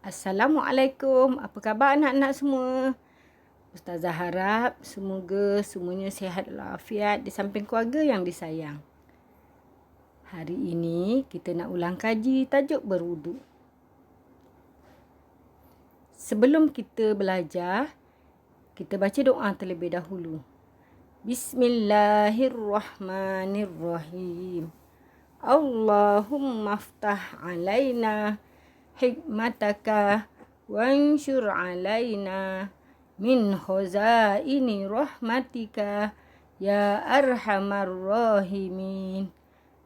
Assalamualaikum. Apa khabar anak-anak semua? Ustazah harap semoga semuanya sihat walafiat di samping keluarga yang disayang. Hari ini kita nak ulang kaji tajuk berwuduk. Sebelum kita belajar, kita baca doa terlebih dahulu. Bismillahirrahmanirrahim. Allahumma aftah alaina hikmataka wansyur alaina min khazaini rahmatika ya arhamar rahimin.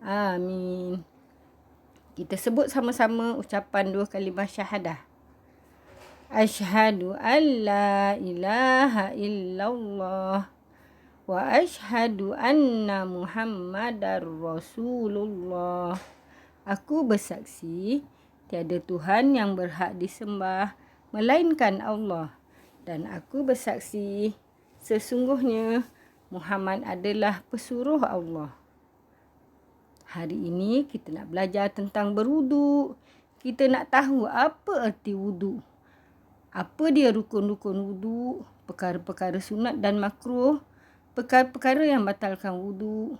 Amin. Kita sebut sama-sama ucapan 2 kalimah syahadah. Asyhadu an la ilaha illallah wa asyhadu anna Muhammadar Rasulullah. Aku bersaksi tiada Tuhan yang berhak disembah melainkan Allah, dan aku bersaksi sesungguhnya Muhammad adalah pesuruh Allah. Hari ini kita nak belajar tentang berwuduk. Kita nak tahu apa erti wuduk. Apa dia rukun-rukun wuduk, perkara-perkara sunat dan makruh, perkara-perkara yang batalkan wuduk,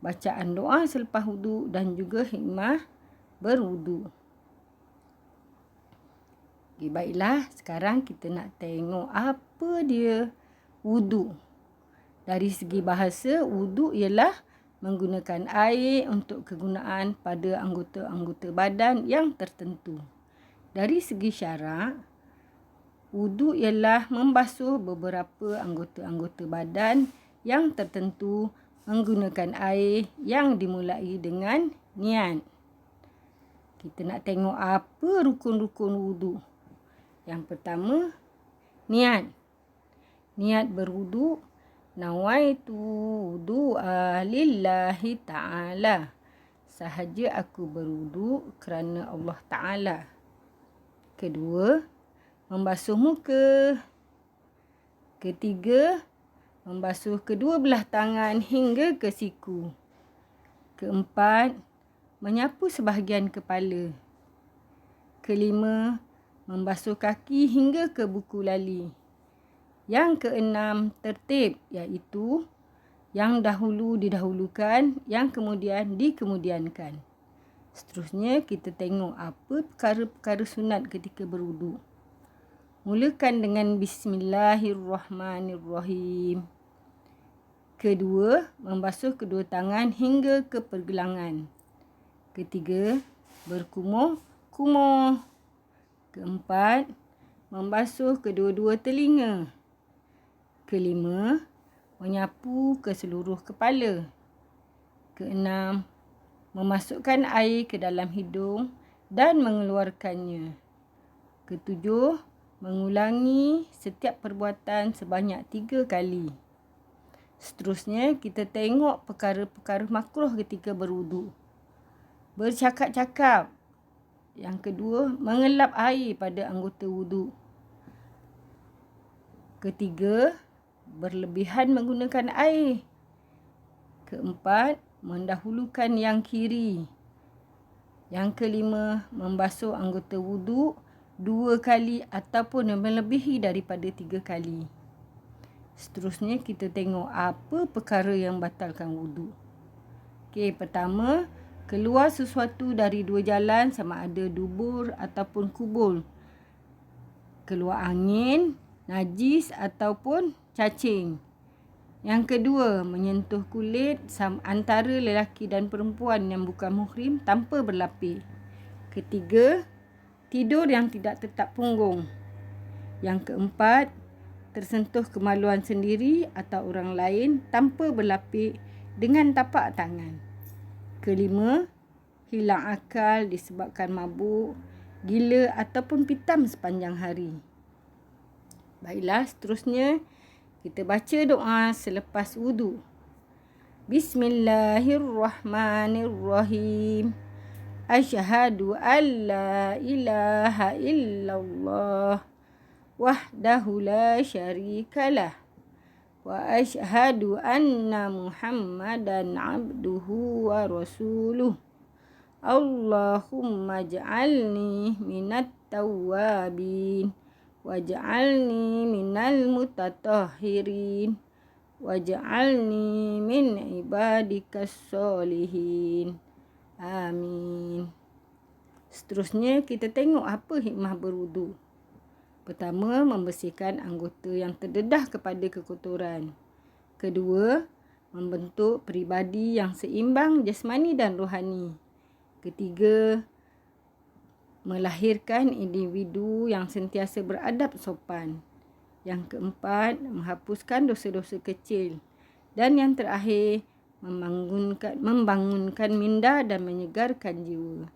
bacaan doa selepas wuduk dan juga hikmah berwuduk. Okay, baiklah, sekarang kita nak tengok apa dia wuduk. Dari segi bahasa, wuduk ialah menggunakan air untuk kegunaan pada anggota-anggota badan yang tertentu. Dari segi syarak, wuduk ialah membasuh beberapa anggota-anggota badan yang tertentu menggunakan air yang dimulai dengan niat. Kita nak tengok apa rukun-rukun wuduk. Yang pertama, niat. Niat berwuduk. Nawaitu wudu'a lillahi ta'ala. Sahaja aku berwuduk kerana Allah Ta'ala. Kedua, membasuh muka. Ketiga, membasuh kedua belah tangan hingga ke siku. Keempat, menyapu sebahagian kepala. Kelima, membasuh kaki hingga ke buku lali. Yang keenam, tertib, iaitu yang dahulu didahulukan, yang kemudian dikemudiankan. Seterusnya, kita tengok apa perkara-perkara sunat ketika berwuduk. Mulakan dengan Bismillahirrahmanirrahim. Kedua, membasuh kedua tangan hingga ke pergelangan. Ketiga, berkumur-kumur. Keempat, membasuh kedua-dua telinga. Kelima, menyapu ke seluruh kepala. Keenam, memasukkan air ke dalam hidung dan mengeluarkannya. Ketujuh, mengulangi setiap perbuatan sebanyak 3 kali. Seterusnya, kita tengok perkara-perkara makruh ketika berwuduk. Bercakap-cakap. Yang kedua, mengelap air pada anggota wuduk. Ketiga, berlebihan menggunakan air. Keempat, mendahulukan yang kiri. Yang kelima, membasuh anggota wuduk 2 kali ataupun melebihi daripada 3 kali. Seterusnya, kita tengok apa perkara yang batalkan wuduk. Okey, pertama, keluar sesuatu dari 2 jalan sama ada dubur ataupun kubur. Keluar angin, najis ataupun cacing. Yang kedua, menyentuh kulit antara lelaki dan perempuan yang bukan muhrim tanpa berlapis. Ketiga, tidur yang tidak tetap punggung. Yang keempat, tersentuh kemaluan sendiri atau orang lain tanpa berlapis dengan tapak tangan. Kelima, hilang akal disebabkan mabuk, gila ataupun pitam sepanjang hari. Baiklah, seterusnya kita baca doa selepas wuduk. Bismillahirrahmanirrahim. Asyhadu an la ilaha illallah wahdahu la syarikalah wa asyhadu anna Muhammadan abduhu wa rasuluh. Allahumma ja'alni minat tawwabin waj'alni minal mutatahhirin waj'alni min ibadikas solihin. Amin. Seterusnya kita tengok apa hikmah berwudu. Pertama, membersihkan anggota yang terdedah kepada kekotoran. Kedua, membentuk peribadi yang seimbang jasmani dan rohani. Ketiga, melahirkan individu yang sentiasa beradab sopan. Yang keempat, menghapuskan dosa-dosa kecil. Dan yang terakhir, membangunkan minda dan menyegarkan jiwa.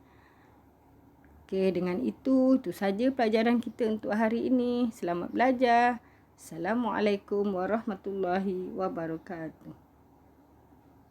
Okey, dengan itu saja pelajaran kita untuk hari ini. Selamat belajar. Assalamualaikum warahmatullahi wabarakatuh.